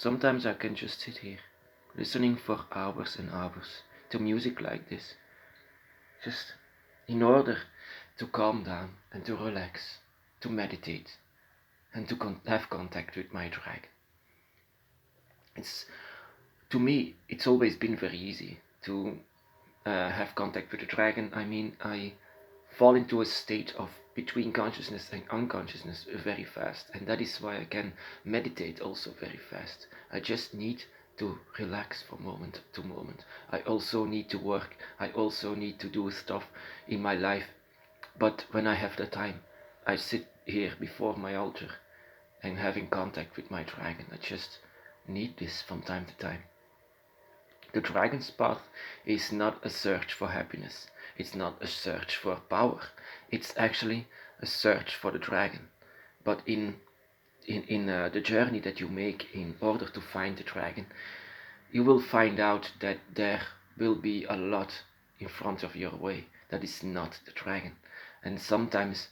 Sometimes I can just sit here, listening for hours and hours to music like this, just in order to calm down and to relax, to meditate, and to have contact with my dragon. It's to me, it's always been very easy to have contact with the dragon. I mean, I fall into a state of between consciousness and unconsciousness very fast, and that is why I can meditate also very fast. I just need to relax from moment to moment. I also need to work. I also need to do stuff in my life. But when I have the time, I sit here before my altar and having contact with my dragon. I just need this from time to time. The dragon's path is not a search for happiness. It's not a search for power. It's actually a search for the dragon. But in the journey that you make in order to find the dragon, you will find out that there will be a lot in front of your way that is not the dragon. And sometimes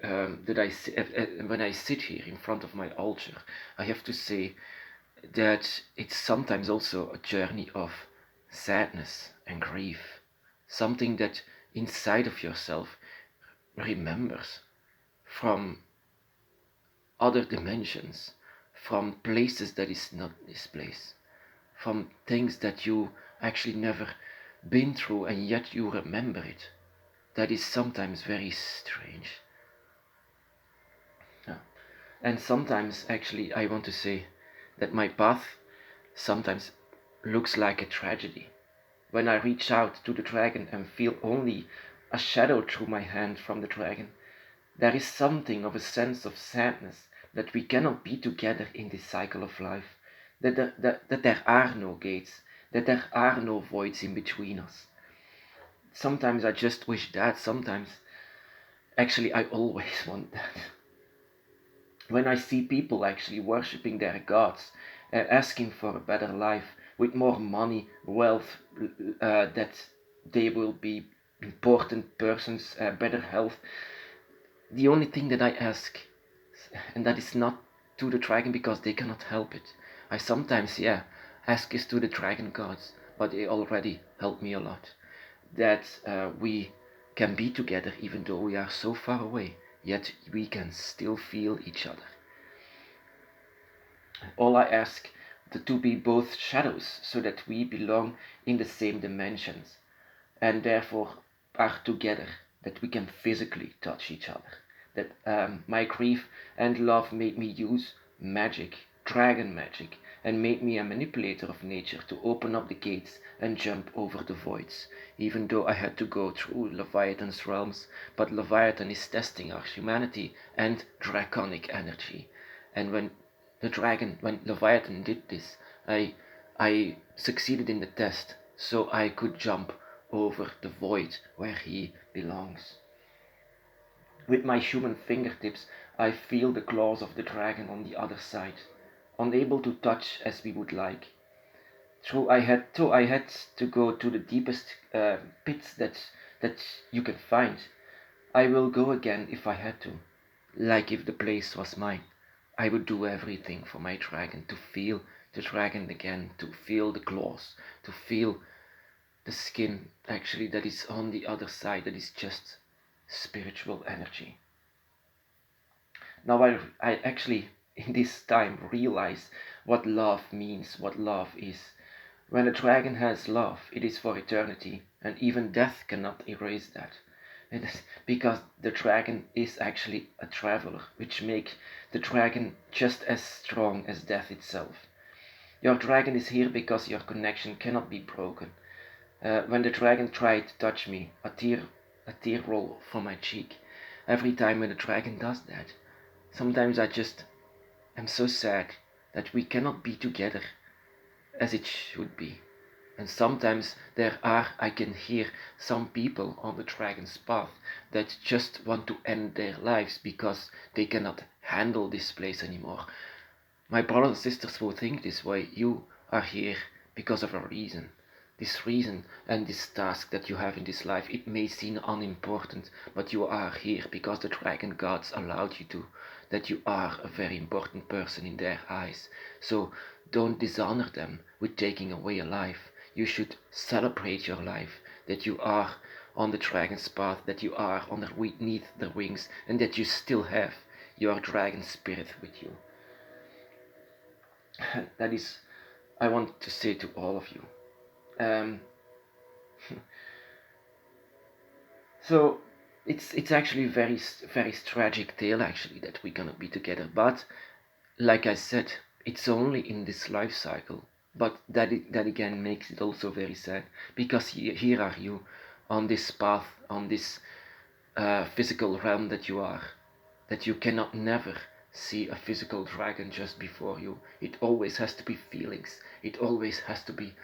when I sit here in front of my altar, I have to say that it's sometimes also a journey of sadness and grief, something that inside of yourself remembers from other dimensions, from places that is not this place, from things that you actually never been through and yet you remember it. That is sometimes very strange. Yeah. And sometimes actually I want to say that my path sometimes looks like a tragedy. When I reach out to the dragon and feel only a shadow through my hand from the dragon, there is something of a sense of sadness that we cannot be together in this cycle of life, that there are no gates, that there are no voids in between us. Sometimes I just wish that, sometimes actually I always want that. When I see people actually worshipping their gods, asking for a better life, with more money, wealth, that they will be important persons, better health, the only thing that I ask, and that is not to the dragon because they cannot help it. I sometimes, ask is to the dragon gods, but they already help me a lot. That we can be together even though we are so far away, yet we can still feel each other. All I ask to be both shadows so that we belong in the same dimensions and therefore are together, that we can physically touch each other. That my grief and love made me use magic, dragon magic, and made me a manipulator of nature to open up the gates and jump over the voids, even though I had to go through Leviathan's realms. But Leviathan is testing our humanity and draconic energy. And when Leviathan did this, I succeeded in the test, so I could jump over the void where he belongs. With my human fingertips, I feel the claws of the dragon on the other side, unable to touch as we would like. I had to go to the deepest pits that you can find. I will go again if I had to, like if the place was mine. I would do everything for my dragon, to feel the dragon again, to feel the claws, to feel the skin actually that is on the other side, that is just spiritual energy. Now I actually in this time realize what love means, what love is. When a dragon has love, it is for eternity, and even death cannot erase that. It is because the dragon is actually a traveler, which makes the dragon just as strong as death itself. Your dragon is here because your connection cannot be broken. When the dragon tried to touch me, a tear rolled from my cheek. Every time when the dragon does that, sometimes I just am so sad that we cannot be together as it should be. And sometimes I can hear some people on the dragon's path that just want to end their lives because they cannot handle this place anymore. My brothers and sisters will think this way. You are here because of a reason. this reason and this task that you have in this life, it may seem unimportant, but you are here because the dragon gods allowed you to, that you are a very important person in their eyes. So don't dishonor them with taking away a life. You should celebrate your life, that you are on the dragon's path, that you are underneath the wings, and that you still have your dragon spirit with you. That is, I want to say to all of you. So it's actually very tragic tale actually that we're gonna be together. But like I said, it's only in this life cycle. But that again makes it also very sad, because here are you on this path, on this physical realm that you are, that you cannot never see a physical dragon just before you. It always has to be feelings. It always has to be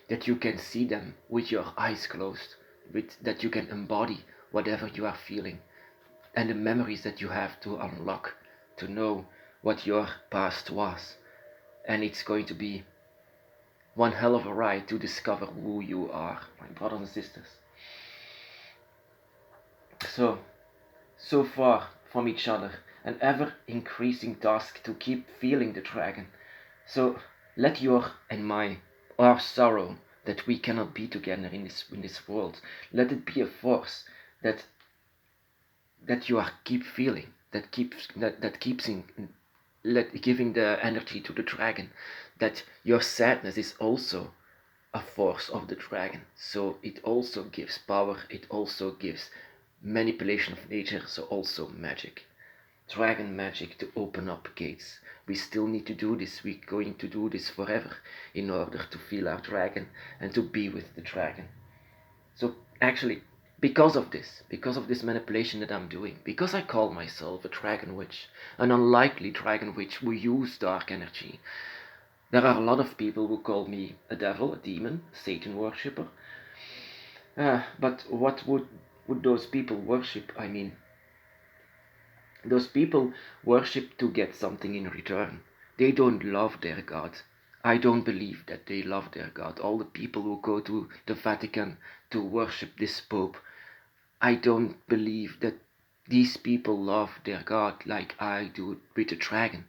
that you can see them with your eyes closed, with that you can embody whatever you are feeling, and the memories that you have to unlock, to know what your past was. And it's going to be one hell of a ride to discover who you are, my brothers and sisters. So far from each other, an ever increasing task to keep feeling the dragon. So let your and my, our sorrow that we cannot be together in this world, let it be a force that you are keep feeling, that keeps in giving the energy to the dragon, that your sadness is also a force of the dragon. So it also gives power, it also gives manipulation of nature, so also magic. Dragon magic to open up gates. We still need to do this. We're going to do this forever in order to feel our dragon and to be with the dragon. So actually, because of this manipulation that I'm doing, because I call myself a dragon witch, an unlikely dragon witch who use dark energy, there are a lot of people who call me a devil, a demon, a Satan worshipper. But what would those people worship? I mean, those people worship to get something in return. They don't love their God. I don't believe that they love their God. All the people who go to the Vatican to worship this Pope, I don't believe that these people love their God like I do with the dragon.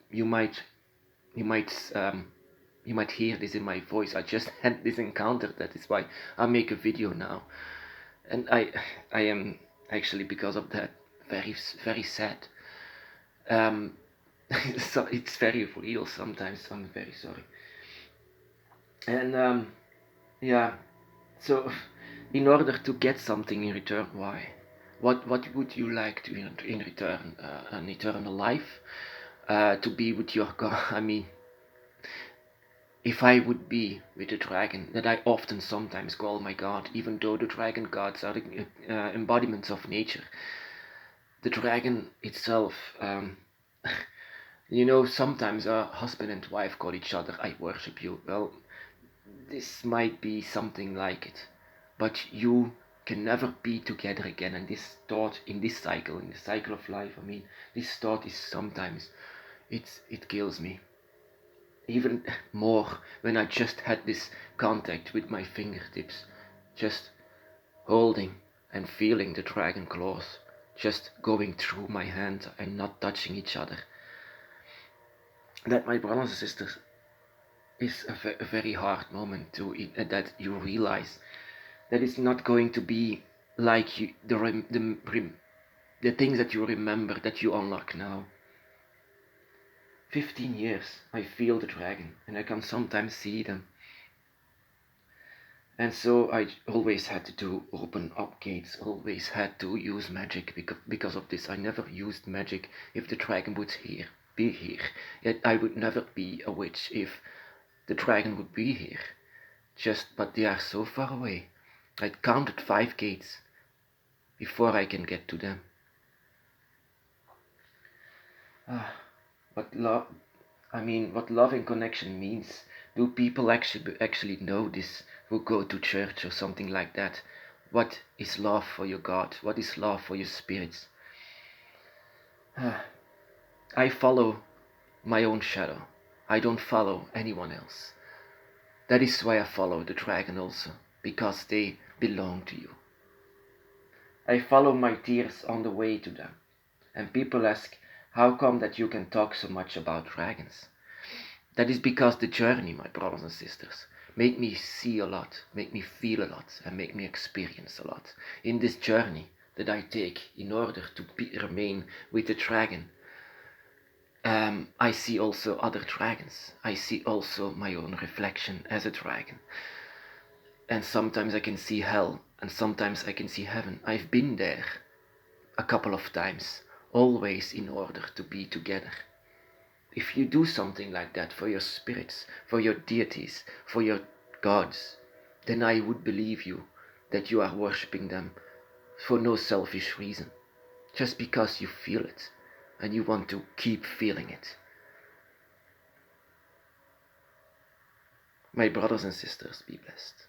You might you might you might hear this in my voice. I just had this encounter. That is why I make a video now, and I am actually, because of that, very sad. Um, so it's very real sometimes. I'm very sorry. And yeah, so in order to get something in return, why? What would you like to in return? An eternal life? To be with your God? I mean, if I would be with the dragon, that I often sometimes call my God, even though the dragon gods are the embodiments of nature, the dragon itself, sometimes a husband and wife call each other, I worship you. Well, this might be something like it, but you can never be together again. And this thought in this cycle, in the cycle of life, I mean, this thought is sometimes, it kills me. Even more when I just had this contact with my fingertips, just holding and feeling the dragon claws, just going through my hand and not touching each other. That, my brothers and sisters, is a very hard moment that you realize that it's not going to be like the things that you remember, that you unlock now. 15 years I feel the dragon and I can sometimes see them. And so I always had to open up gates, always had to use magic. Because of this, I never used magic if the dragon would be here. Yet I would never be a witch if the dragon would be here. But they are so far away. I counted 5 gates before I can get to them. What love and connection means. Do people actually know this, who go to church or something like that? What is love for your God? What is love for your spirits? I follow my own shadow. I don't follow anyone else. That is why I follow the dragon also, because they belong to you. I follow my tears on the way to them. And people ask, how come that you can talk so much about dragons? That is because the journey, my brothers and sisters, make me see a lot, make me feel a lot, and make me experience a lot. In this journey that I take in order to remain with the dragon, I see also other dragons. I see also my own reflection as a dragon. And sometimes I can see hell, and sometimes I can see heaven. I've been there a couple of times, always in order to be together. If you do something like that for your spirits, for your deities, for your gods, then I would believe you that you are worshipping them for no selfish reason, just because you feel it and you want to keep feeling it. My brothers and sisters, be blessed.